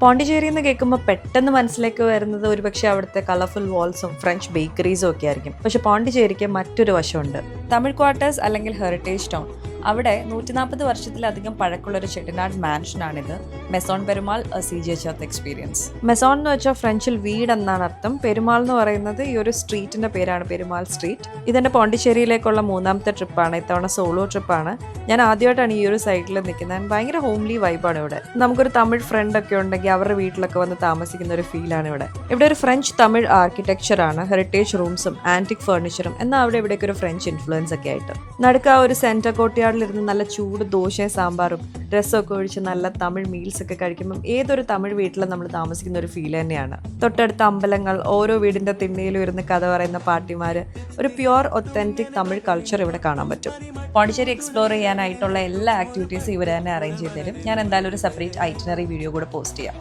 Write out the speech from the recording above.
പോണ്ടിച്ചേരി എന്ന് കേൾക്കുമ്പോൾ പെട്ടെന്ന് മനസ്സിലേക്ക് വരുന്നത് ഒരുപക്ഷെ അവിടുത്തെ കളർഫുൾ വാൾസും ഫ്രഞ്ച് ബേക്കറീസും ഒക്കെ ആയിരിക്കും. പക്ഷെ പോണ്ടിച്ചേരിക്ക് മറ്റൊരു വശമുണ്ട്. തമിഴ് ക്വാർട്ടേഴ്സ് അല്ലെങ്കിൽ ഹെറിറ്റേജ് ടൗൺ. അവിടെ 140 വർഷത്തിലധികം പഴക്കമുള്ളൊരു ചെട്ടിനാട് മാൻഷനാണിത്. Maison Perumal CGHealth experience. Maison എന്ന് വെച്ചാൽ ഫ്രഞ്ചിൽ വീട് എന്നാണ് അർത്ഥം. പെരുമാൾ എന്ന് പറയുന്നത് ഈ ഒരു സ്ട്രീറ്റിന്റെ പേരാണ്, പെരുമാൾ സ്ട്രീറ്റ്. ഇതെന്റെ പോണ്ടിച്ചേരിയിലേക്കുള്ള 3ാമത്തെ ട്രിപ്പാണ്. ഇത്തവണ സോളോ ട്രിപ്പാണ്. ഞാൻ ആദ്യമായിട്ടാണ് ഈ ഒരു സൈഡിൽ നിൽക്കുന്നത്. ഭയങ്കര ഹോംലി വൈബാണ് ഇവിടെ. നമുക്കൊരു തമിഴ് ഫ്രണ്ട് ഒക്കെ ഉണ്ടെങ്കിൽ അവരുടെ വീട്ടിലൊക്കെ വന്ന് താമസിക്കുന്ന ഒരു ഫീലാണ് ഇവിടെ. ഇവിടെ ഒരു ഫ്രഞ്ച് തമിഴ് ആർക്കിടെക്ചറാണ്, ഹെറിറ്റേജ് റൂംസും ആന്റിക് ഫർണിച്ചറും. എന്നാൽ അവിടെ ഇവിടേക്ക് ഒരു ഫ്രഞ്ച് ഇൻഫ്ലുവൻസ് ഒക്കെ ആയിട്ട്. നടുക്ക് ആ ഒരു സെന്റർ കോർട്ട്യാർഡിലിരുന്ന് നല്ല ചൂട് ദോശയും സാമ്പാറും രസമൊക്കെ ഒഴിച്ച് നല്ല തമിഴ് മീൽസ് ഒക്കെ കഴിക്കുമ്പം ഏതൊരു തമിഴ് വീട്ടിലും നമ്മൾ താമസിക്കുന്ന ഒരു ഫീൽ തന്നെയാണ്. തൊട്ടടുത്ത അമ്പലങ്ങൾ, ഓരോ വീടിന്റെ തിണ്ണയിലും ഇരുന്ന് കഥ പറയുന്ന പാട്ടിമാര്, ഒരു പ്യുവർ ഒത്തന്റിക് തമിഴ് കൾച്ചർ ഇവിടെ കാണാൻ പറ്റും. പോണ്ടിച്ചേരി എക്സ്പ്ലോർ ചെയ്യാനായിട്ടുള്ള എല്ലാ ആക്ടിവിറ്റീസും ഇവർ തന്നെ അറേഞ്ച് ചെയ്ത് തരും. ഞാൻ എന്തായാലും ഒരു സെപ്പറേറ്റ് ഐറ്റിനറി വീഡിയോ കൂടെ പോസ്റ്റ് ചെയ്യാം.